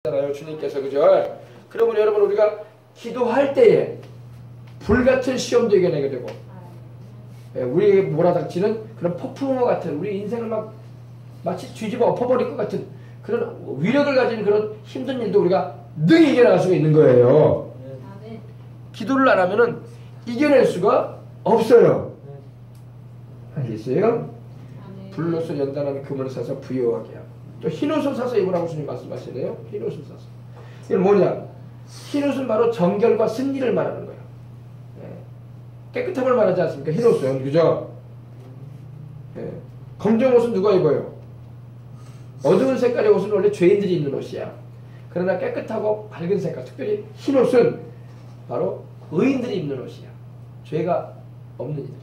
잖아요, 주님께서. 그죠? 그러면 여러분, 우리가 기도할 때에 불같은 시험도 이겨내게 되고, 우리에게 몰아닥치는 그런 폭풍과 같은, 우리 인생을 마치 뒤집어 엎어버릴 것 같은 그런 위력을 가진 그런 힘든 일도 우리가 능히 이겨나갈 수가 있는 거예요. 기도를 안 하면은 이겨낼 수가 없어요. 알겠어요? 불로서 연단하는 금을 사서 부여하게 하고, 또 흰옷을 사서 입으라고 주님 말씀하시네요. 흰옷을 사서. 이건 뭐냐? 흰옷은 바로 정결과 승리를 말하는 거예요. 깨끗함을 말하지 않습니까? 흰옷은. 그죠? 검정 옷은 누가 입어요? 어두운 색깔의 옷은 원래 죄인들이 입는 옷이야. 그러나 깨끗하고 밝은 색깔, 특별히 흰옷은 바로 의인들이 입는 옷이야. 죄가 없는 이들이.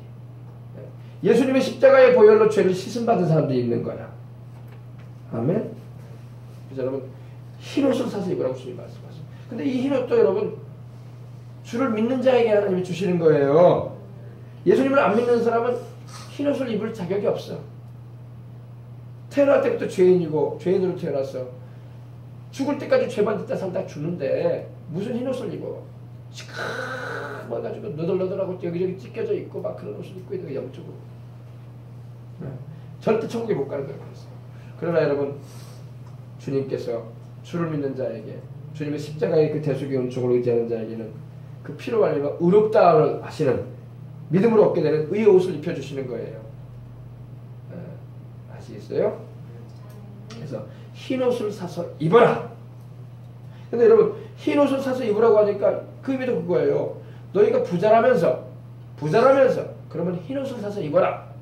예수님의 십자가의 보혈로 죄를 씻음받은 사람들이 입는 거야. 아멘? 그래서 여러분, 흰옷을 사서 입으라고 주님 말씀하세요. 근데 이 흰옷도 여러분, 주를 믿는 자에게 하나님이 주시는 거예요. 예수님을 안 믿는 사람은 흰옷을 입을 자격이 없어. 태어날 때부터 죄인이고 죄인으로 태어났어. 죽을 때까지 죄만 짓다 살다 죽는데 무슨 흰옷을 입어? 시커먼가지고 너덜너덜하고 여기저기 찢겨져 있고 막 그런 옷을 입고 있는 게 영적으로. 절대 천국에 못 가는 거예요. 그러나 여러분, 주님께서 주를 믿는 자에게, 주님의 십자가의 그 대속의 은총을 의지하는 자에게는 그 피로 말미암아 의롭다함을 하시는, 믿음으로 얻게 되는 의의 옷을 입혀주시는 거예요. 아시겠어요? 그래서 흰옷을 사서 입어라. 근데 여러분, 흰옷을 사서 입으라고 하니까 그 의미도 그거예요. 너희가 부자라면서 그러면 흰옷을 사서 입어라.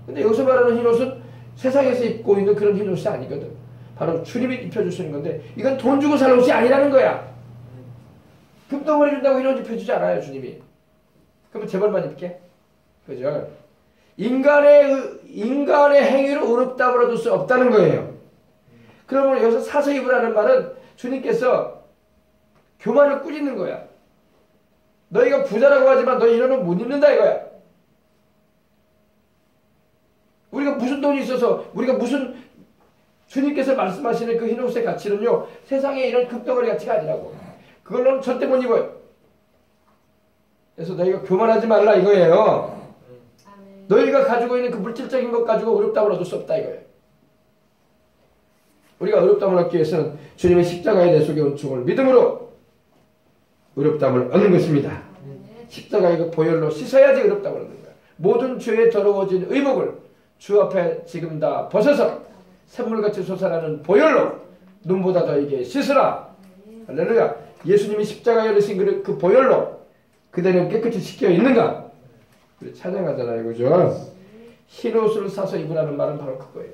근데 여기서 말하는 흰옷은 세상에서 입고 있는 그런 흰옷이 아니거든. 바로 주님이 입혀주시는 건데, 이건 돈 주고 살 옷이 아니라는 거야. 금덩어리 준다고 흰옷 입혀주지 않아요, 주님이. 그러면 재벌만 입게? 그죠? 인간의 행위로 의롭다고 얻을 수 없다는 거예요. 그러면 여기서 사서 입으라는 말은 주님께서 교만을 꾸짖는 거야. 너희가 부자라고 하지만 너희 흰옷은 못 입는다 이거야. 우리가 무슨 돈이 있어서, 우리가 무슨, 주님께서 말씀하시는 그 흰옷의 가치는요, 세상에 이런 금덩어리 가치가 아니라고. 그걸로는 절대 못 입어요. 그래서 너희가 교만하지 말라 이거예요. 너희가 가지고 있는 그 물질적인 것 가지고 의롭다함을 얻을 수 없다 이거예요. 우리가 의롭다함을 얻기 위해서는 주님의 십자가의 대속의 은총을 믿음으로 의롭다함을 얻는 것입니다. 십자가의 그 보혈로 씻어야지 의롭다함을 얻는 거예요. 모든 죄에 더러워진 의복을 주 앞에 지금 다 벗어서 샘물같이 솟아나는 보혈로 눈보다 더이게 씻으라. 할렐루야. 예수님이 십자가에 흘리신 그 보혈로 그대는 깨끗이 씻겨 있는가? 우리 찬양하잖아요. 그죠? 흰옷을 사서 입으라는 말은 바로 그거예요.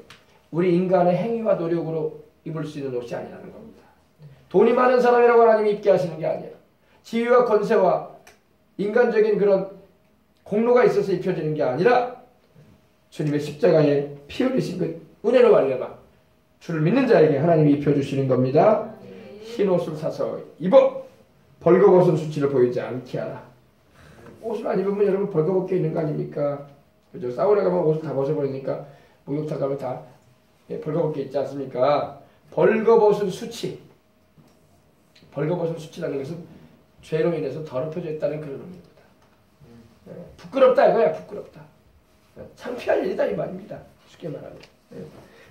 우리 인간의 행위와 노력으로 입을 수 있는 옷이 아니라는 겁니다. 돈이 많은 사람이라고 하나님이 입게 하시는 게 아니에요. 지위와 권세와 인간적인 그런 공로가 있어서 입혀지는 게 아니라 주님의 십자가에 피 흘리신 그 은혜로 말미암아 주를 믿는 자에게 하나님이 입혀주시는 겁니다. 흰옷을 사서 입어 벌거벗은 수치를 보이지 않게 하라. 옷을 안 입으면 여러분 벌거벗게 있는 거 아닙니까? 그죠? 사우나 가면 옷을 다 벗어버리니까 목욕탕 가면 다 벌거벗게 있지 않습니까? 벌거벗은 수치. 벌거벗은 수치라는 것은 죄로 인해서 더럽혀져 있다는 그런 의미입니다. 부끄럽다 이거야. 부끄럽다. 창피할 일이다 이 말입니다. 쉽게 말하면.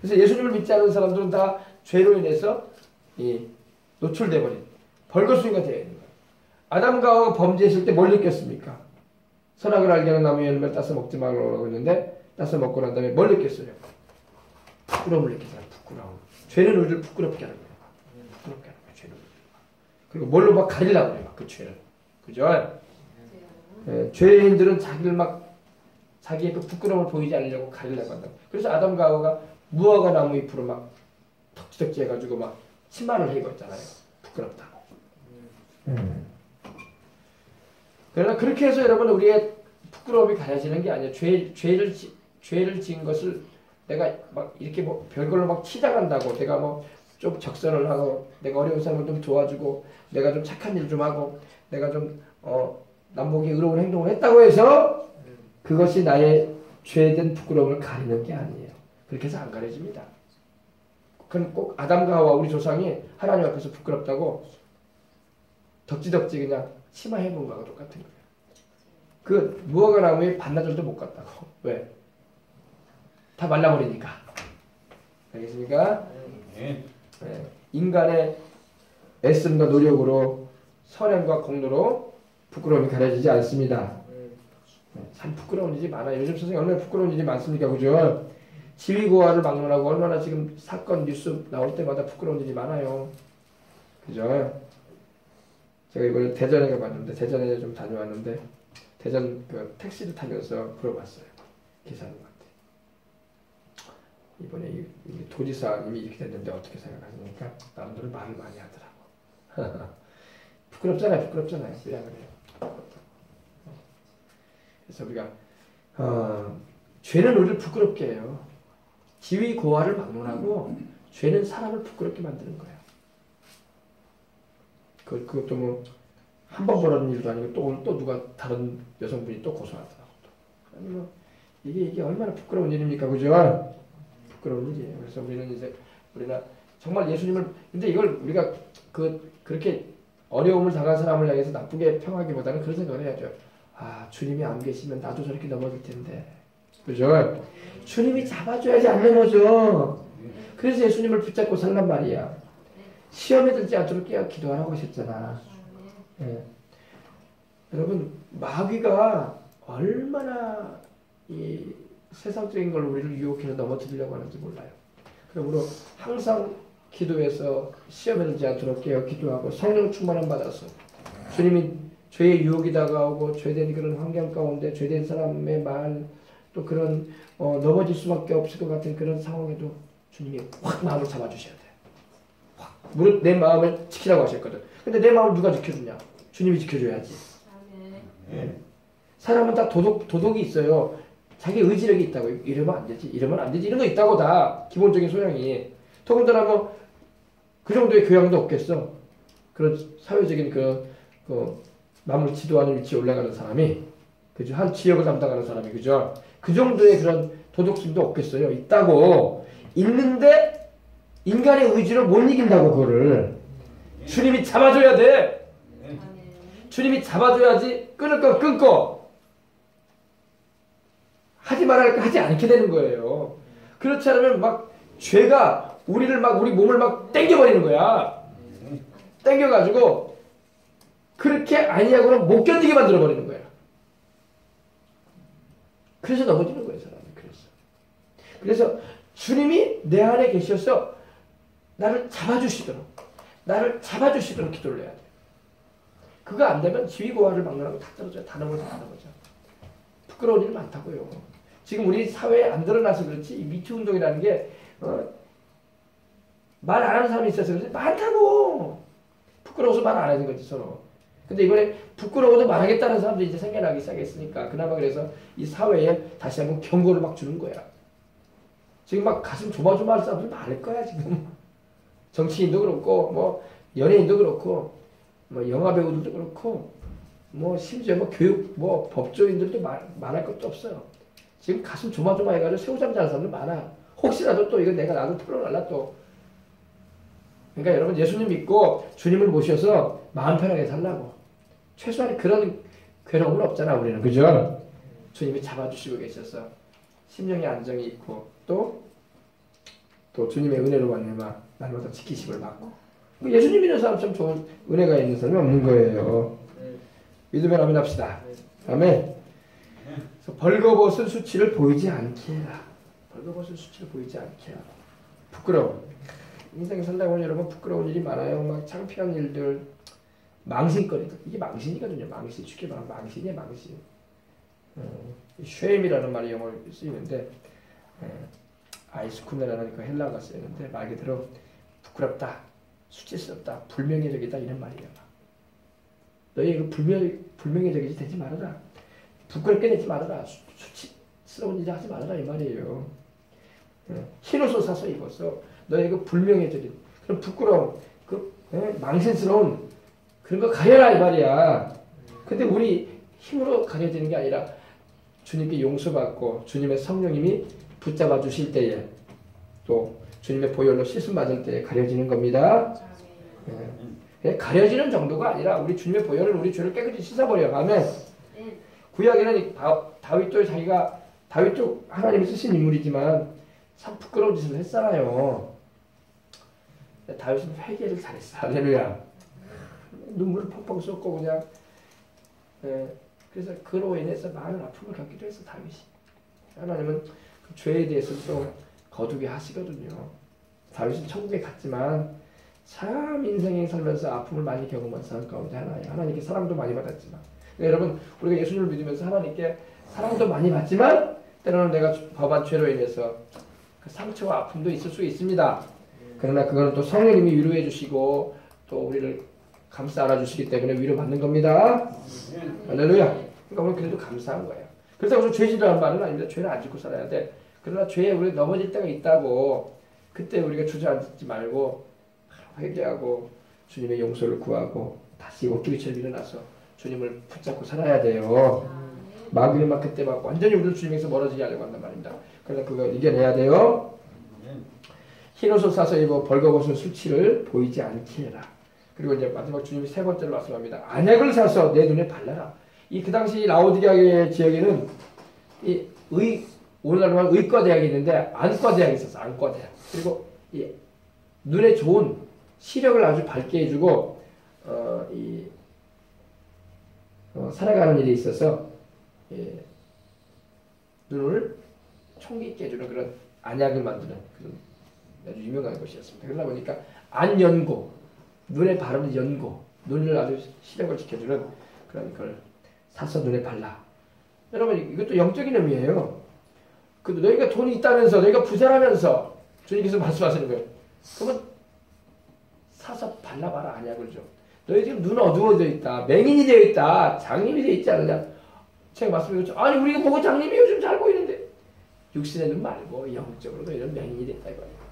그래서 예수님을 믿지 않은 사람들은 다 죄로 인해서 노출돼 버린 벌거숭이가 되어 있는 거예요. 아담과 하와가 범죄했을 때 뭘 느꼈습니까? 선악을 알게 하는 나무 열매를 따서 먹지 말라고 했는데 따서 먹고 난 다음에 뭘 느꼈어요? 부끄러움을 느끼잖아요. 부끄러움. 죄는 우리를 부끄럽게 하는 거예요. 부끄럽게 하는 거예요. 죄는. 그리고 뭘로 막 가리려고 해요. 그 죄를. 그죠? 죄인들은 자기의 그 부끄러움을 보이지 않으려고 가리려고 한다. 그래서 아담과 하와가 무화과 나무 잎으로 막 덕지덕지 해가지고 막 치마를 해입었잖아요. 부끄럽다고. 그러나 그렇게 해서 여러분 우리의 부끄러움이 가려지는 게 아니에요. 죄를 지은 것을 내가 막 이렇게 뭐 별걸로 막 치장한다고, 내가 뭐 좀 적선을 하고, 내가 어려운 사람을 좀 도와주고, 내가 좀 착한 일 좀 하고, 내가 좀 남보기 의로운 행동을 했다고 해서 그것이 나의 죄된 부끄러움을 가리는 게 아니에요. 그렇게 해서 안 가려집니다. 그럼 꼭 아담과 하와 우리 조상이 하나님 앞에서 부끄럽다고 덕지덕지 그냥 치마해본 거하고 똑같은 거예요. 그 무화과 나무에 반나절도 못 갔다고. 왜? 다 말라버리니까. 알겠습니까? 네. 인간의 애씀과 노력으로 선행과 공로로 부끄러움이 가려지지 않습니다. 참 부끄러운 일이 많아요. 요즘 세상에 얼마나 부끄러운 일이 많습니까? 그죠? 지위고하를 막론하고 얼마나 지금 사건 뉴스 나올 때마다 부끄러운 일이 많아요. 그죠? 제가 이번에 대전에 가봤는데, 대전에 좀 다녀왔는데, 대전 그 택시를 타면서 물어봤어요. 기사님한테. 이번에 이 도지사님이 이렇게 됐는데 어떻게 생각하십니까? 남들은 말을 많이 하더라고. 부끄럽잖아요. 부끄럽잖아요. 그냥 그래요. 그래서 우리가 죄는 우리를 부끄럽게 해요. 지위 고하를 막론하고 죄는 사람을 부끄럽게 만드는 거예요. 그것도 뭐 한 번 벌어진 일도 아니고 또 누가 다른 여성분이 또 고소하더라고. 아니 뭐 이게 얼마나 부끄러운 일입니까, 그죠? 부끄러운 일이에요. 그래서 우리는 정말 예수님을 근데 이걸 우리가 그렇게 어려움을 당한 사람을 향해서 나쁘게 평하기보다는 그런 생각을 해야죠. 아, 주님이 안 계시면 나도 저렇게 넘어질 텐데. 그죠? 주님이 잡아줘야지 안 넘어져. 그래서 예수님을 붙잡고 살란 말이야. 시험에 들지 않도록 기도하라고 하셨잖아. 예. 여러분, 마귀가 얼마나 이 세상적인 걸 우리를 유혹해서 넘어뜨리려고 하는지 몰라요. 그러므로 항상 기도해서 시험에 들지 않도록 기도하고 성령 충만함 받아서 주님이 죄의 유혹이 다가오고 죄된 그런 환경 가운데 죄된 사람의 말 또 그런 넘어질 수밖에 없을 것 같은 그런 상황에도 주님이 확 마음을 잡아주셔야 돼요. 확 무릇 내 마음을 지키라고 하셨거든. 근데 내 마음을 누가 지켜주냐? 주님이 지켜줘야지. 네. 사람은 다 도덕이 있어요. 자기 의지력이 있다고. 이러면 안 되지. 이러면 안 되지. 이런 거 있다고 다 기본적인 소양이. 더군다나 뭐 그 정도의 교양도 없겠어. 그런 사회적인 남을 지도하는 위치에 올라가는 사람이, 그죠? 한 지역을 담당하는 사람이, 그죠? 그 정도의 그런 도덕심도 없겠어요. 있다고. 있는데 인간의 의지로 못 이긴다고 그거를. 주님이 잡아줘야 돼. 주님이 잡아줘야지 끊을 거 끊고 하지 말할 거 하지 않게 되는 거예요. 그렇지 않으면 막 죄가 우리 몸을 막 땡겨버리는 거야. 땡겨가지고 그렇게 아니하고는 못 견디게 만들어버리는 거야. 그래서 넘어지는 거예요, 사람이. 그래서 주님이 내 안에 계셔서 나를 잡아주시도록 기도를 해야 돼. 그거 안 되면 지위고하를 막론하고 다 떨어져요. 다 넘어져. 부끄러운 일 많다고요. 지금 우리 사회에 안 드러나서 그렇지 이 미투 운동이라는 게 말 안 하는 사람이 있어서 그렇지 많다고. 부끄러워서 말 안 하는 거지 서로. 근데 이번에 부끄러워도 말하겠다는 사람들이 이제 생겨나기 시작했으니까 그나마 그래서 이 사회에 다시 한번 경고를 막 주는 거야. 지금 막 가슴 조마조마할 사람들 많을 거야 지금. 정치인도 그렇고 뭐 연예인도 그렇고 뭐 영화 배우들도 그렇고 뭐 심지어 뭐 교육 뭐 법조인들도 말할 것도 없어요. 지금 가슴 조마조마해가지고 새우잠자는 사람들 많아. 혹시라도 또 이거 나도 털어날라 또. 그러니까 여러분 예수님 믿고 주님을 모셔서 마음 편하게 살라고. 최소한 그런 괴로움은 없잖아 우리는. 그죠? 주님이 잡아주시고 계셔서 심령의 안정이 있고 또 주님의 은혜로 말미암아 날마다 지키심을 받고. 예수님 믿는 사람처럼 좋은 은혜가 있는 사람이 없는 거예요. 믿으면 아멘 합시다. 아멘. 그래서 벌거벗은 수치를 보이지 않게 해라. 벌거벗은 수치를 보이지 않게 해라. 부끄러워. 인생 살다 보면 여러분 부끄러운 일이 많아요. 막 창피한 일들, 망신거리들. 이게 망신이거든요. 망신. 쉽게 말하면 망신이에요. 망신. 쉐임이라는 말이 영어로 쓰이는데 아이스쿠메라는 그 헬라어가 쓰이는데 말 그대로 부끄럽다, 수치스럽다, 불명예적이다 이런 말이에요. 너희 그 불명예적이지 되지 말아라. 부끄럽게 되지 말아라. 수치스러운 일 하지 말아라 이 말이에요. 흰옷을 사서 입어서 너희 그 불명예적인 그런 부끄러움, 망신스러운 그런 거 가려라 이 말이야. 근데 우리 힘으로 가려지는 게 아니라 주님께 용서받고 주님의 성령님이 붙잡아 주실 때에 또 주님의 보혈로 씻음 받을 때 가려지는 겁니다. 예. 가려지는 정도가 아니라 우리 주님의 보혈을 우리 죄를 깨끗이 씻어버려. 아멘. 구약에는 다윗도 하나님이 쓰신 인물이지만 참 부끄러운 짓을 했잖아요. 다윗은 회개를 잘했어. 할렐루야. 눈물을 펑펑 쏟고 그냥 그래서 그로 인해서 많은 아픔을 겪기도 했어. 다윗이. 하나님은 그 죄에 대해서 또 거두게 하시거든요. 다윗은 천국에 갔지만 참 인생에 살면서 아픔을 많이 경험한 사람 가운데 하나예요. 하나님께 사랑도 많이 받았지만 여러분 우리가 예수님을 믿으면서 하나님께 사랑도 많이 받지만 때로는 내가 범한 죄로 인해서 그 상처와 아픔도 있을 수 있습니다. 그러나 그거는 또 성령님이 위로해 주시고 또 우리를 감싸 안아주시기 때문에 위로받는 겁니다. 할렐루야. 그러니까 우리는 그래도 감사한 거예요. 그렇다고 해서 죄 짓으라는 말은 아닙니다. 죄는 안 짓고 살아야 돼. 그러나 죄에 우리 넘어질 때가 있다고 그때 우리가 주저앉지 말고 회개하고 주님의 용서를 구하고 다시 옷깃처럼 일어나서 주님을 붙잡고 살아야 돼요. 마귀는 막 그때 막 완전히 우리를 주님에서 멀어지게 하려고 한단 말입니다. 그러나 그거 이겨내야 돼요. 흰옷을 사서 입어 벌거벗은 수치를 보이지 않게 해라. 그리고 이제 마지막 주님이 세 번째로 말씀합니다. 안약을 사서 내 눈에 발라라. 그 당시 라오디게아 지역에는 오늘날로 말하면 의과대학이 있는데 안과대학이 있었어. 안과대학. 그리고 눈에 좋은 시력을 아주 밝게 해주고 살아가는 일이 있어서 눈을 총기 있게 해주는 그런 안약을 만드는 그런 아주 유명한 곳이었습니다. 그러다 보니까 안연고, 눈에 바르는 연고, 눈을 아주 시력을 지켜주는 그런 걸 사서 눈에 발라. 여러분 이것도 영적인 의미예요. 너희가 돈이 있다면서 너희가 부자라면서 주님께서 말씀하시는 거예요. 그러면 사서 발라봐라. 안약을 좀. 너희 지금 눈 어두워져 있다. 맹인이 되어 있다. 장님이 되어 있지 않느냐. 제가 말씀드렸죠. 아니 우리가 보고 장님이 요즘 잘 보이는데 육신의 눈 말고 영적으로 너희는 맹인이 됐다 이거예요.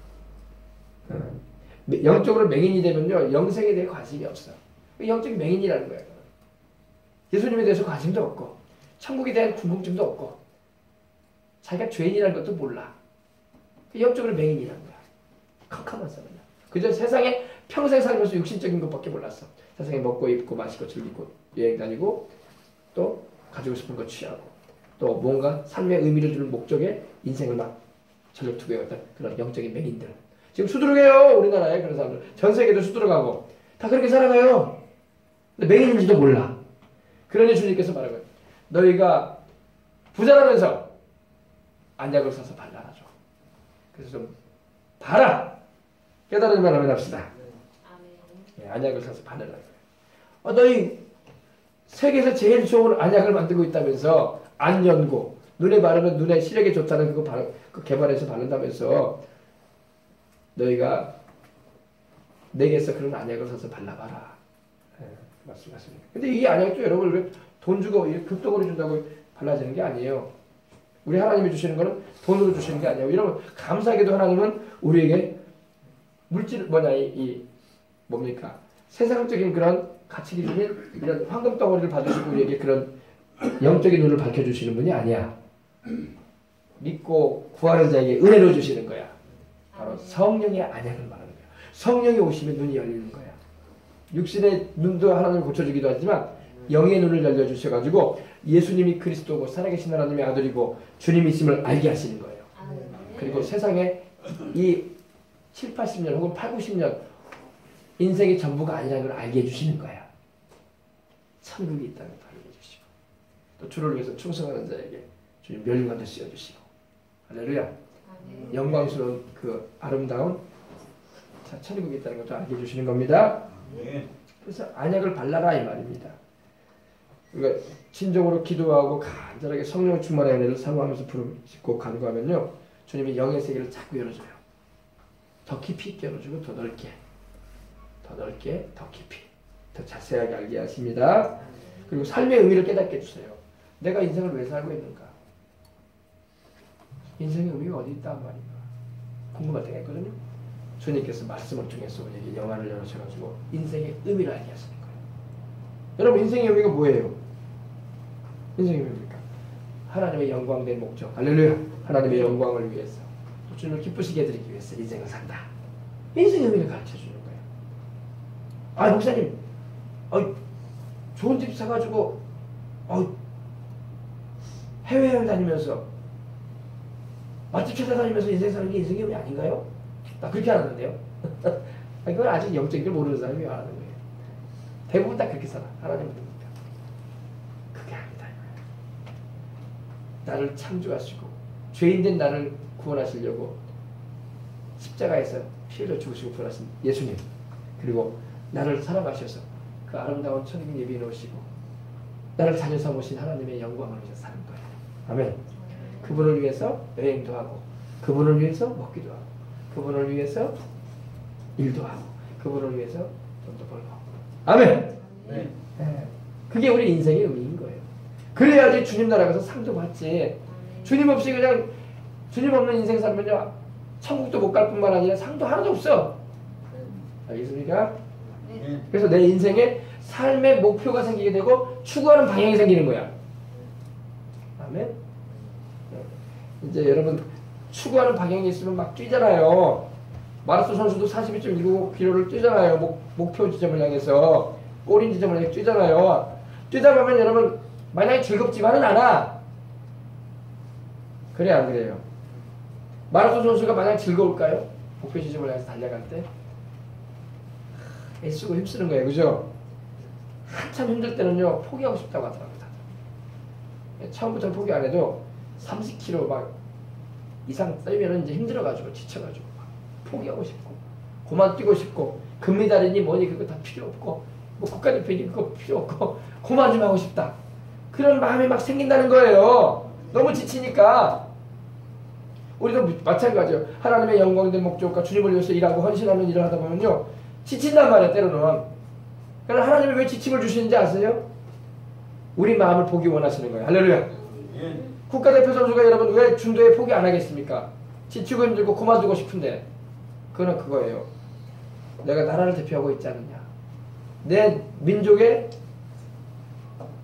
영적으로 맹인이 되면요 영생에 대해 관심이 없어. 영적인 맹인이라는 거예요. 예수님에 대해서 관심도 없고 천국에 대한 궁금증도 없고 자기가 죄인이라는 것도 몰라. 영적으로 맹인이라는 거야. 캄캄한 사람이야. 그저 세상에 평생 살면서 육신적인 것밖에 몰랐어. 세상에 먹고 입고 마시고 즐기고 여행 다니고 또 가지고 싶은 거 취하고 또 뭔가 삶의 의미를 주는 목적에 인생을 막 전력 투구해왔던 그런 영적인 맹인들. 지금 수두룩해요. 우리나라에 그런 사람들. 전 세계도 수두룩하고 다 그렇게 살아가요. 근데 맹인인지도 몰라. 그러니 주님께서 말하고요. 너희가 부자라면서 안약을 사서 발라라 줘. 그래서 좀 봐라. 깨달은 말 하면 합시다. 안약을 사서 바르라. 너희 세계에서 제일 좋은 안약을 만들고 있다면서 안연고 눈에 바르면 눈에 시력에 좋다는 그거 개발해서 바른다면서 너희가 내게서 그런 안약을 사서 발라봐라. 말씀하십니다. 근데 이 안약도 여러분 돈 주고 급독으로 준다고 발라지는 게 아니에요. 우리 하나님이 주시는 거는 돈으로 주시는 게 아니에요. 여러분 감사하게도 하나님은 우리에게 물질 뭡니까? 세상적인 그런 가치 기준인 이런 황금 덩어리를 받으시고 우리에게 그런 영적인 눈을 밝혀주시는 분이 아니야. 믿고 구하는 자에게 은혜로 주시는 거야. 바로 성령의 안약을 말하는 거야. 성령이 오시면 눈이 열리는 거야. 육신의 눈도 하나님 고쳐주기도 하지만 영의 눈을 열려주셔가지고 예수님이 그리스도고 살아계신 하나님의 아들이고 주님이심을 알게 하시는 거예요. 그리고 세상에 이 7, 80년 혹은 8, 90년 인생의 전부가 아니라는 걸 알게 해주시는 거야. 천국이 있다는 걸 알게 해주시고 또 주를 위해서 충성하는 자에게 주님 멸류관도 씌워주시고 할렐루야. 영광스러운 그 아름다운 천국이 있다는 것도 알게 해주시는 겁니다. 그래서 안약을 발라라 이 말입니다. 그러니까 진정으로 기도하고 간절하게 성령 충만의 은혜를 사모하면서 부르짖고 간구하면요 주님이 영의 세계를 자꾸 열어줘요. 더 깊이 있게 열어주고 더 넓게 더 깊이 더 자세하게 알게 하십니다. 그리고 삶의 의미를 깨닫게 해주세요. 내가 인생을 왜 살고 있는가? 인생의 의미가 어디 있단 말인가? 궁금할 때가 있거든요. 주님께서 말씀을 통해서 우리에게 영안을 열어주셔가지고 인생의 의미를 알게 하시는 거예요. 여러분 인생의 의미가 뭐예요? 인생의 의미입니까? 하나님의 영광된 목적. 할렐루야. 하나님의 영광을 위해서 주님을 기쁘시게 해드리기 위해서 인생을 산다. 인생의 의미를 가르쳐주는 거예요. 아, 목사님, 좋은 집 사가지고 해외여행 다니면서 맛집 찾아다니면서 인생 사는 게 인생의 의미 아닌가요? 나 그렇게 하는데요. 그건 아직 영적인 걸 모르는 사람이 말하는 거예요. 대부분 다 그렇게 살아. 하나님 믿으니까. 그게 아니다. 나를 창조하시고 죄인된 나를 구원하시려고 십자가에서 피 흘려 죽으시고 부활하신 예수님, 그리고 나를 사랑하셔서 그 아름다운 천국 예비해 놓으시고 나를 자녀 삼으신 하나님의 영광을 위해서 사는 거예요. 아멘. 그분을 위해서 여행도 하고, 그분을 위해서 먹기도 하고, 그분을 위해서 일도 하고, 그분을 위해서 돈도 벌고. 아멘. 네. 그게 우리 인생의 의미인 거예요. 그래야지 주님 나라 가서 상도 받지. 주님 없이 그냥 주님 없는 인생 살면요, 천국도 못 갈 뿐만 아니라 상도 하나도 없어. 알겠습니까? 그래서 내 인생에 삶의 목표가 생기게 되고 추구하는 방향이 생기는 거야. 아멘. 이제 여러분 추구하는 방향이 있으면 막 뛰잖아요. 마라톤 선수도 42.195km를 뛰잖아요. 목표 지점을 향해서, 골인 지점을 향해 뛰잖아요. 뛰다 보면 여러분 만약에 즐겁지만은 않아. 그래 안 그래요? 마라톤 선수가 만약에 즐거울까요? 목표 지점을 향해서 달려갈 때 애쓰고 힘쓰는 거예요. 그죠? 한참 힘들 때는요 포기하고 싶다고 하더라고요. 처음부터는 포기 안 해도 30km 막 이상 뛰면은 이제 힘들어가지고 지쳐가지고 막 포기하고 싶고 그만 뛰고 싶고 금메달이니 뭐니 그거 다 필요 없고 뭐 국가대표니 그거 필요 없고 그만 좀 하고 싶다. 그런 마음이 막 생긴다는 거예요. 너무 지치니까. 우리도 마찬가지예요. 하나님의 영광된 목적과 주님을 위해서 일하고 헌신하는 일을 하다 보면요 지친단 말이에요. 때로는. 그러나 하나님이 왜 지침을 주시는지 아세요? 우리 마음을 보기 원하시는 거예요. 할렐루야. 국가대표 선수가 여러분 왜 중도에 포기 안 하겠습니까? 지치고 힘들고 그만두고 싶은데 그거는 그거예요. 내가 나라를 대표하고 있지 않느냐, 내 민족에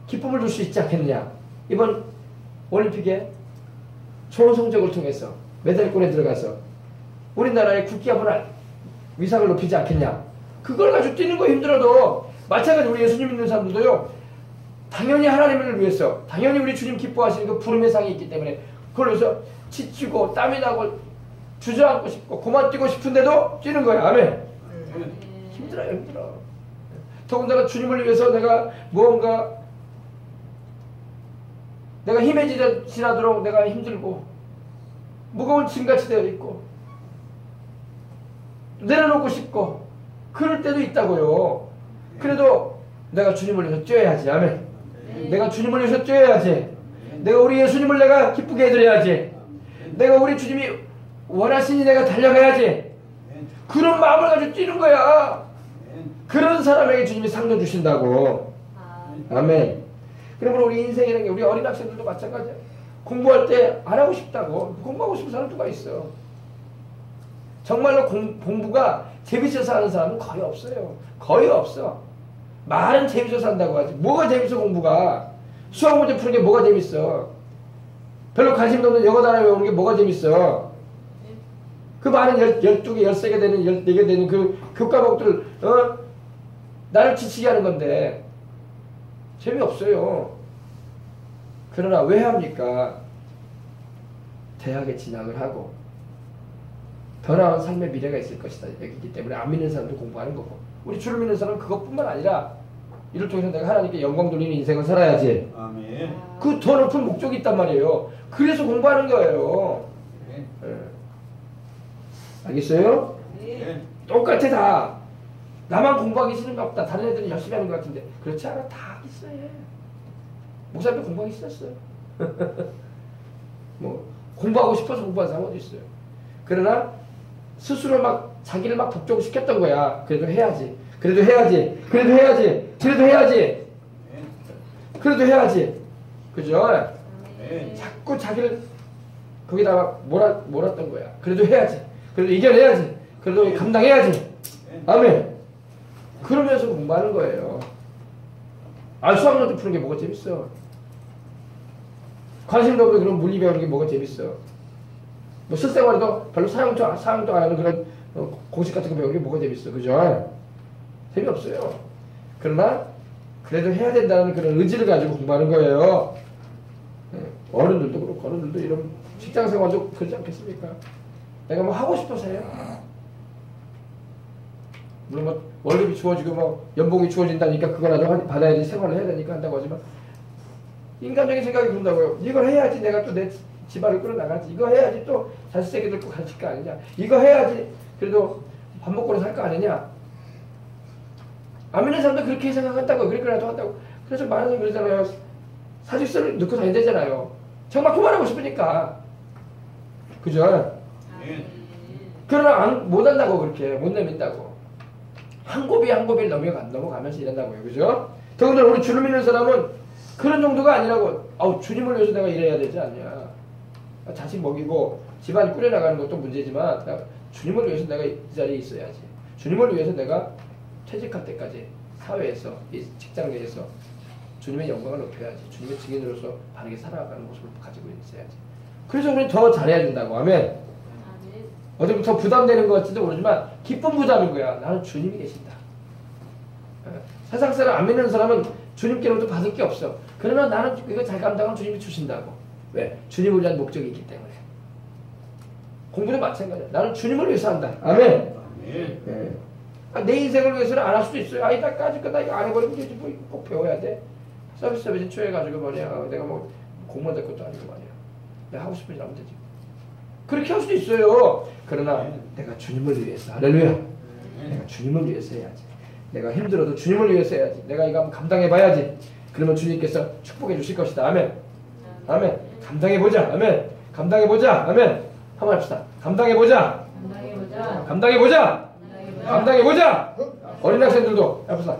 기쁨을 줄 수 있지 않겠느냐, 이번 올림픽에 좋은 성적을 통해서 메달권에 들어가서 우리나라의 국기화문화 위상을 높이지 않겠냐. 그걸 가지고 뛰는 거 힘들어도 마찬가지로 우리 예수님 믿는 사람들도요 당연히 하나님을 위해서, 당연히 우리 주님 기뻐하시는 그 부름의 상이 있기 때문에 그걸 위해서 지치고 땀이 나고 주저앉고 싶고 그만 뛰고 싶은데도 뛰는 거야. 아멘. 힘들어요. 힘들어. 더군다나 주님을 위해서 내가 무언가 내가 힘해지도록 내가 힘들고 무거운 짐같이 되어 있고 내려놓고 싶고 그럴 때도 있다고요. 그래도 내가 주님을 위해서 뛰어야지. 아멘. 내가 주님을 위해서 뛰어야지. 내가 우리 예수님을 내가 기쁘게 해드려야지. 내가 우리 주님이 원하시니 내가 달려가야지. 그런 마음을 가지고 뛰는 거야. 그런 사람에게 주님이 상도 주신다고. 아멘. 그러므로 우리 인생이라는 게, 우리 어린 학생들도 마찬가지야. 공부할 때 안 하고 싶다고. 공부하고 싶은 사람 누가 있어? 정말로 공부가 재밌어서 하는 사람은 거의 없어요. 거의 없어. 말은 재밌어서 한다고 하지. 뭐가 재밌어 공부가? 수학 문제 푸는 게 뭐가 재밌어? 별로 관심도 없는 영어 단어 외우는 게 뭐가 재밌어? 그 많은 12개, 13개 되는, 14개 되는 그 교과목들, 나를 지치게 하는 건데 재미없어요. 그러나 왜 합니까? 대학에 진학을 하고 더 나은 삶의 미래가 있을 것이다 여기기 때문에 안 믿는 사람도 공부하는 거고, 우리 주를 믿는 사람은 그것뿐만 아니라 이를 통해서 내가 하나님께 영광 돌리는 인생을 살아야지. 아멘. 그 더 높은 목적이 있단 말이에요. 그래서 공부하는 거예요. 네. 알겠어요? 네. 똑같아 다. 나만 공부하기 싫은가 보다. 다른 애들은 열심히 하는 것 같은데 그렇지 않아. 다 하기 싫어해. 목사님도 공부하기 싫었어요. 뭐 공부하고 싶어서 공부하는 사람 어디 있어요. 그러나 스스로 막 자기를 막 복종시켰던 거야. 그래도 해야지. 그래도 해야지. 그래도 해야지. 그래도 해야지. 그래도 해야지. 그죠? 네. 자꾸 자기를 거기다가 몰았던 거야. 그래도 해야지. 그래도 이겨내야지. 그래도 감당해야지. 아멘. 그러면서 공부하는 거예요. 아, 수학 문제 푸는 게 뭐가 재밌어? 관심도 없는 그런 물리 배우는 게 뭐가 재밌어? 뭐 실생활에도 별로 사용도 안 하는 그런 공식 같은 거 배우는 게 뭐가 재밌어, 그죠? 재미없어요. 그러나 그래도 해야 된다는 그런 의지를 가지고 공부하는 거예요. 어른들도 그렇고 어른들도 이런 직장 생활도 그러지 않겠습니까? 내가 뭐 하고 싶어서 해요. 물론 뭐 월급이 주어지고 뭐 연봉이 주어진다니까 그거라도 받아야지 생활을 해야 되니까 한다고 하지만 인간적인 생각이 그런다고요. 이걸 해야지 내가 또 내 집안을 끌어나가지. 이거 해야지 또 자식새끼들 꼭 가르칠 거 아니냐. 이거 해야지 그래도 밥 먹고 살 거 아니냐. 안 믿는 사람도 그렇게 생각한다고. 그렇게라도 한다고. 그래서 많은 사람이 그러잖아요. 사직서를 넣고 다닌다잖아요. 정말 그만하고 싶으니까. 그죠? 그러나 못한다고 그렇게 못 내민다고. 한 고비 한 고비를 넘어가면서 이런다고요. 그죠? 더군다나 우리 주를 믿는 사람은 그런 정도가 아니라고. 주님을 위해서 내가 일해야 되지 않냐. 자식 먹이고 집안 꾸려나가는 것도 문제지만 주님을 위해서 내가 이 자리에 있어야지. 주님을 위해서 내가 퇴직할 때까지 사회에서 이 직장 내에서 주님의 영광을 높여야지. 주님의 증인으로서 바르게 살아가는 모습을 가지고 있어야지. 그래서 우리는 더 잘해야 된다고. 아멘. 어제부터 부담되는 것 같지도 모르지만 기쁜 부담인 거야. 나는 주님이 계신다. 세상 사람 안 믿는 사람은 주님께로부터 받을 게 없어. 그러나 나는 이거 잘 감당하면 주님이 주신다고. 왜? 주님을 위한 목적이 있기 때문에. 공부도 마찬가지야. 나는 주님을 위해서 한다. 아멘. 네. 내 인생을 위해서는 안 할 수도 있어요. 이따까지 나 이거 안 해버리면 되지. 뭐 이거 꼭 배워야 돼. 서비스 초해가지고 말이야. 내가 뭐 공무원 될 것도 아니고 말이야. 내가 하고 싶은 일 하면 되지. 그렇게 할 수도 있어요. 그러나 내가 주님을 위해서. 할렐루야. 내가 주님을 위해서 해야지. 내가 힘들어도 주님을 위해서 해야지. 내가 이거 한번 감당해봐야지. 그러면 주님께서 축복해 주실 것이다. 아멘. 아멘. 감당해보자. 아멘. 감당해보자. 아멘. 한번 합시다. 감당해보자. 감당해보자. 감당해보자. 어린 학생들도 합시다.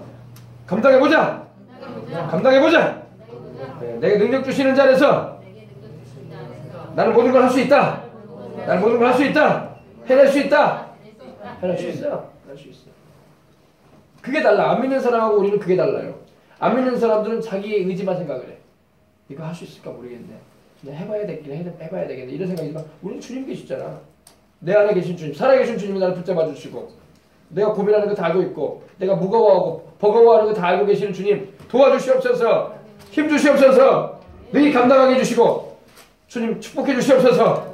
감당해보자. 감당해보자. 내가 능력 주시는 자리에서 나는 모든 걸 할 수 있다. 나는 모든 걸 할 수 있다. 해낼 수 있다. 해낼 수 있어. 해낼 수 있어. 그게 달라. 안 믿는 사람하고 우리는 그게 달라요. 안 믿는 사람들은 자기의 의지만 생각을 해. 이거 할 수 있을까 모르겠네. 그냥 해봐야 되겠네. 이런 생각이지만 우리는 주님 계시잖아. 내 안에 계신 주님, 살아계신 주님이 나를 붙잡아 주시고 내가 고민하는 거 다 알고 있고 내가 무거워하고 버거워하는 거 다 알고 계시는 주님 도와주시옵소서. 힘 주시옵소서. 능히 감당하게 해주시고 주님 축복해 주시옵소서.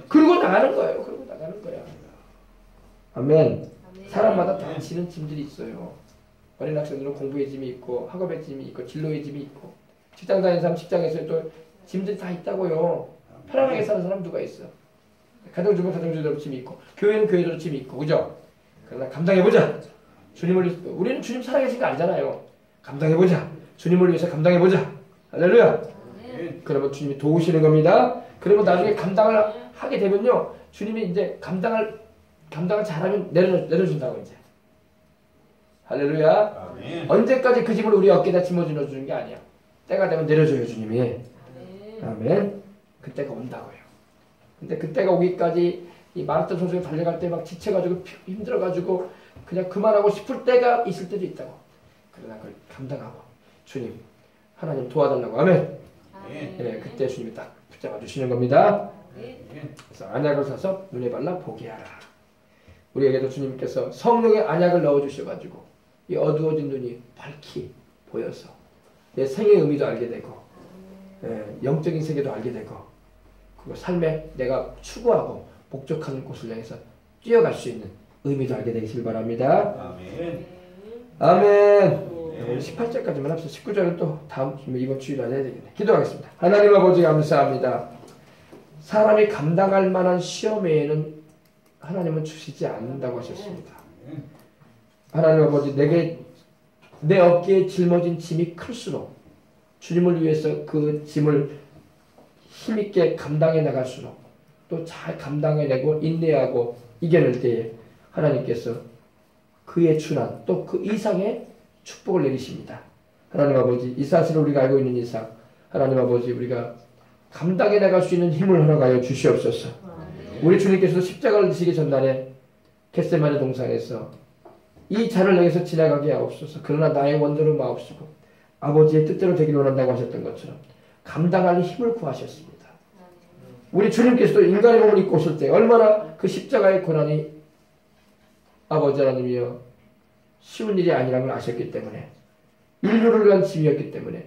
그러고 나가는 거예요. 그러고 나가는 거야. 아멘. 사람마다 다 지는 짐들이 있어요. 어린 학생들은 공부의 짐이 있고 학업의 짐이 있고 진로의 짐이 있고 직장 다니는 사람 직장에서 또 짐들이 다 있다고요. 편안하게 사는 사람 누가 있어. 가정주부는 가정주부대로 짐이 있고 교회는 교회대로 짐이 있고 그죠? 그러나 감당해보자. 주님을 위해서 우리는 주님 살아계신 거 알잖아요. 감당해보자. 주님을 위해서 감당해보자. 할렐루야. 그러면 주님이 도우시는 겁니다. 그러면 나중에 감당을 하게 되면요. 주님이 이제 감당을 잘하면 내려준다고 이제. 할렐루야. 아멘. 언제까지 그 짐을 우리 어깨에다 짊어져 주는 게 아니야. 때가 되면 내려줘요 주님이. 아멘. 아멘. 그때가 온다고요. 근데 그때가 오기까지 이 마라톤 선수가 달려갈 때 막 지쳐가지고 힘들어가지고 그냥 그만하고 싶을 때가 있을 때도 있다고. 그러나 그걸 감당하고 주님 하나님 도와달라고. 아멘. 네, 그때 주님이 딱 붙잡아 주시는 겁니다. 그래서 안약을 사서 눈에 발라 보게 하라. 우리에게도 주님께서 성령의 안약을 넣어주셔가지고 이 어두워진 눈이 밝히 보여서 내 생의 의미도 알게 되고 영적인 세계도 알게 되고 그리고 삶에 내가 추구하고 목적하는 곳을 향해서 뛰어갈 수 있는 의미도 알게 되시길 바랍니다. 아멘. 아멘. 오늘 18절까지만 합시다. 19절은 또 다음 이번 주일에 해야 되겠네. 기도하겠습니다. 하나님 아버지 감사합니다. 사람이 감당할 만한 시험 외에는 하나님은 주시지 않는다고 하셨습니다. 하나님 아버지 내 어깨에 짊어진 짐이 클수록 주님을 위해서 그 짐을 힘있게 감당해 나갈수록 또 잘 감당해내고 인내하고 이겨낼 때에 하나님께서 그의 준한 또 그 이상의 축복을 내리십니다. 하나님 아버지 이 사실을 우리가 알고 있는 이상 하나님 아버지 우리가 감당해 나갈 수 있는 힘을 허락하여 주시옵소서. 우리 주님께서도 십자가를 지시기 전날에 겟세마네 동산에서 이 잔을 내게서 지나가게 하옵소서. 그러나 나의 원대로 마옵시고 아버지의 뜻대로 되기를 원한다고 하셨던 것처럼 감당할 힘을 구하셨습니다. 우리 주님께서도 인간의 몸을 입고 오실 때 얼마나 그 십자가의 고난이 아버지 하나님이여 쉬운 일이 아니라는 걸 아셨기 때문에, 인류를 위한 짐이었기 때문에,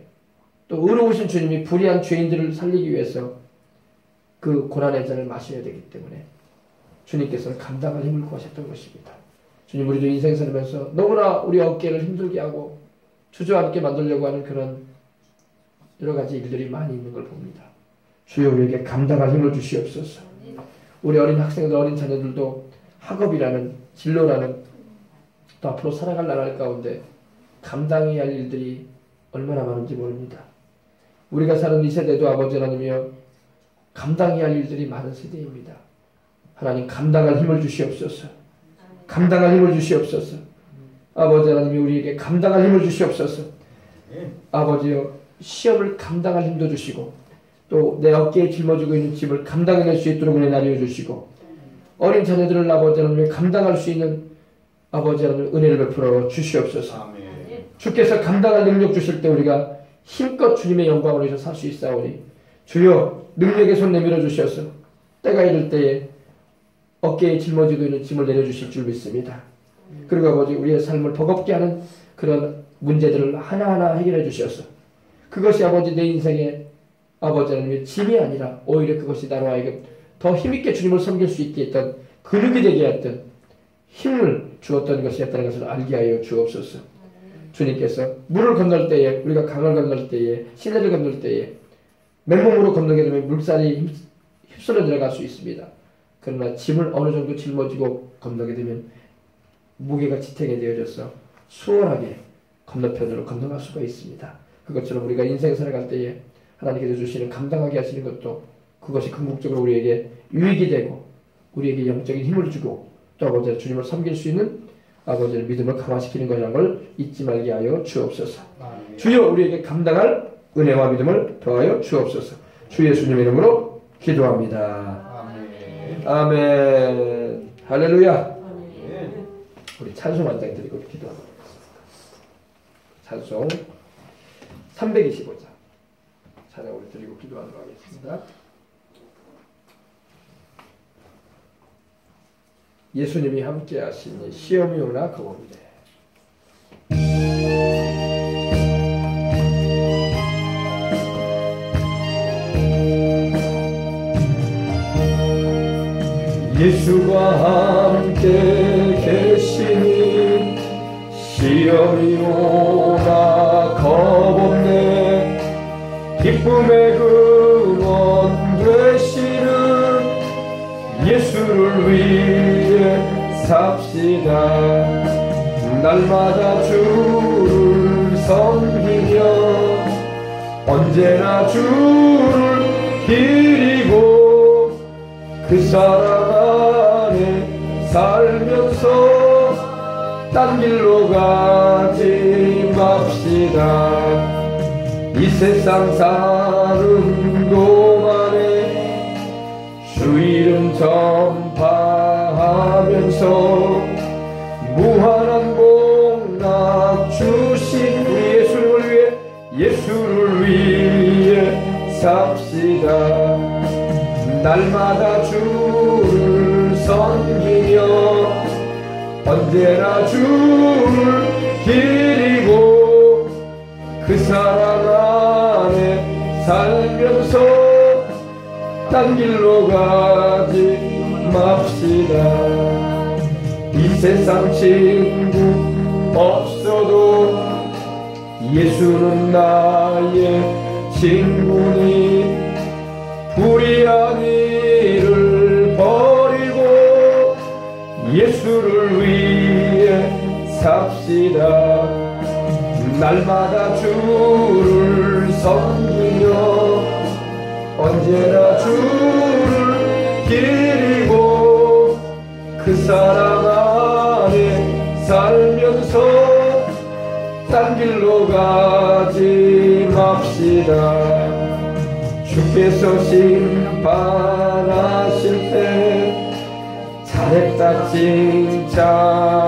또 의로우신 주님이 불의한 죄인들을 살리기 위해서 그 고난의 잔을 마셔야 되기 때문에 주님께서는 감당할 힘을 구하셨던 것입니다. 주님, 우리도 인생 살면서 너무나 우리 어깨를 힘들게 하고 주저앉게 만들려고 하는 그런 여러 가지 일들이 많이 있는 걸 봅니다. 주여 우리에게 감당할 힘을 주시옵소서. 우리 어린 학생들, 어린 자녀들도 학업이라는, 진로라는, 또 앞으로 살아갈 나라 가운데 감당해야 할 일들이 얼마나 많은지 모릅니다. 우리가 사는 이 세대도 아버지 하나님이여 감당해야 할 일들이 많은 세대입니다. 하나님, 감당할 힘을 주시옵소서. 감당할 힘을 주시옵소서. 아버지 하나님이 우리에게 감당할 힘을 주시옵소서. 아버지여, 시험을 감당할 힘도 주시고, 또 내 어깨에 짊어지고 있는 짐을 감당해낼 수 있도록 은혜 나뉘어 주시고, 어린 자녀들을 아버지 하나님 감당할 수 있는 아버지 하나님 은혜를 베풀어 주시옵소서. 아멘. 주께서 감당할 능력 주실 때 우리가 힘껏 주님의 영광을 위해서 살 수 있사오니 주여 능력의 손 내밀어 주셔서 때가 이를 때에 어깨에 짊어지고 있는 짐을 내려주실 줄 믿습니다. 그리고 아버지, 우리의 삶을 버겁게 하는 그런 문제들을 하나하나 해결해 주셔서 그것이 아버지 내 인생의 아버지 하나님의 짐이 아니라 오히려 그것이 나로 하여금 더 힘있게 주님을 섬길 수 있게 했던 근육이 되게 했던 힘을 주었던 것이었다는 것을 알게 하여 주옵소서. 주님께서 물을 건널 때에, 우리가 강을 건널 때에, 시내를 건널 때에 맨몸으로 건너게 되면 물살이 휩쓸어 들어갈 수 있습니다. 그러나 짐을 어느 정도 짊어지고 건너게 되면 무게가 지탱이 되어져서 수월하게 건너편으로 건너갈 수가 있습니다. 그것처럼 우리가 인생 살아갈 때에 하나님께서 주시는 감당하게 하시는 것도 그것이 궁극적으로 우리에게 유익이 되고 우리에게 영적인 힘을 주고 또 아버지 주님을 섬길 수 있는 아버지의 믿음을 강화시키는 것이라는 걸 잊지 말게 하여 주옵소서. 주여 우리에게 감당할 은혜와 믿음을 더하여 주옵소서. 주 예수님의 이름으로 기도합니다. 아멘. 할렐루야. 우리 찬송 한 장 드리고 기도하겠습니다. 찬송 325장 찬양을 드리고 기도하도록 하겠습니다. 예수님이 함께 하시니 시험이 오나 겁없네. 예수가 함께 계시니 시험이 오나 겁없네. 기쁨의 근원 되시는 예수를 위해 삽시다. 날마다 주를 섬기며 언제나 주를 기리고 그 사랑 안에 살면서 딴 길로 가지 맙시다. 이 세상 사는 동안에 주 이름 전파하면서 무한한 복락 주신 우리 예수를 위해 삽시다. 날마다 주를 섬기며 언제나 주를 기리고 그 사랑 안에 살면서 딴 길로 가지 맙시다. 이 세상 친구 없어도 예수는 나의 친구니 불의한 일을 버리고 예수를 위해 삽시다. 날마다 주를 섬기며 언제나 주를 기리고 그 사랑 안에 살면서 딴 길로 가지 맙시다. 주께서 심판하실 때 잘했다 칭찬하리니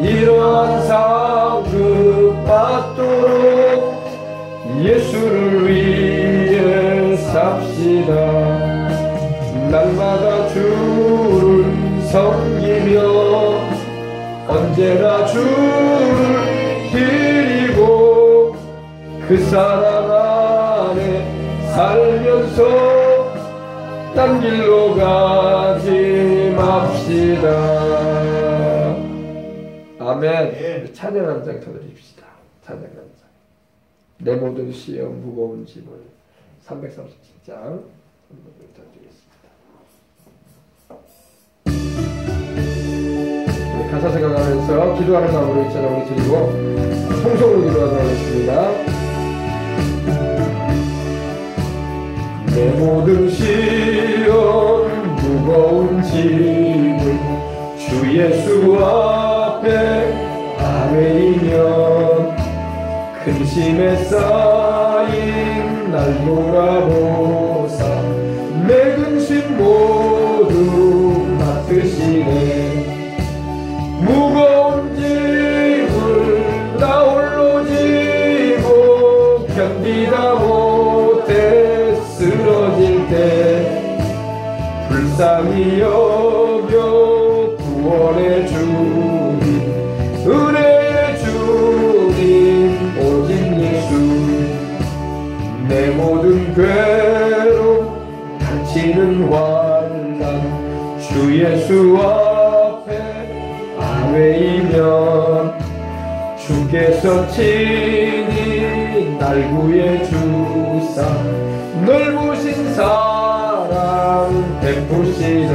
이러한 상급 받도록 예수를 위해 삽시다. 주를 섬기며 언제나 주를 드리고 그 사랑 안에 살면서 딴 길로 가지 맙시다. 아멘. 찬양 한 장 더 드립시다. 찬양 한 장. 내 모든 시험 무거운 짐을 337장 더 드리겠습니다. 우리 가사 생각하면서 기도하는 마음으로 이 찬양 우리 드리고 통성으로 기도하도록 하겠습니다. 내 모든 시험 무거운 짐을 주 예수 앞에 아뢰이면 근심에 쌓인 날 돌아보사 내 근심 모두 맡으시네. 무거운 짐을 나 홀로 지고 견디다 못해 쓰러질 때 불쌍히 여겨 구원해 주니 은혜의 주님 오직 예수. 내 모든 괴로움 다치는 환난 주 예수 앞에 아뢰이면 주께서 친히 날 구해 주사 넓으신 사랑 베푸시네.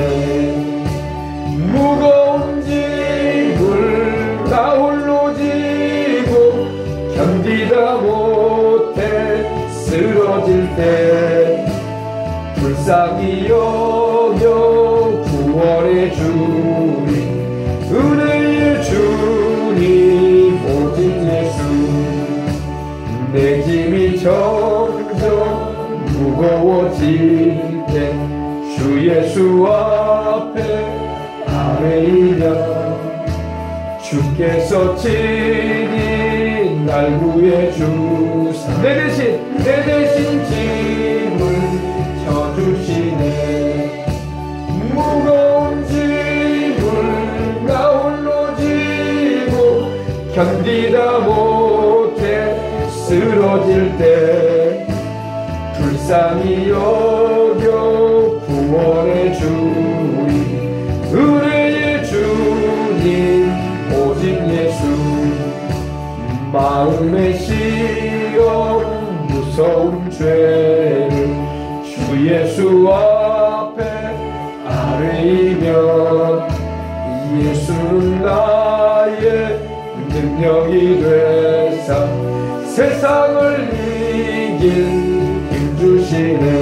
무거운 짐을 나 홀로 지고 견디다 못해 쓰러질 때 불쌍히 여겨 구원해 주니 은혜의 주님 오직 예수. 내 짐이 점점 무거워질 때 주 예수 앞에 아뢰이면 주께서 친히 날 구해 주사 내 대신 짐을 져주시네. 무거운 짐을 나 홀로 지고 견디다 못해 쓰러질 때 불쌍히 여겨 구원해 주니 은혜의 주님 오직 예수. 마음의 시험 무서운 죄를 주 예수 앞에 아뢰이면 예수는 나의 능력이 되사 세상을 이길 힘 주시네.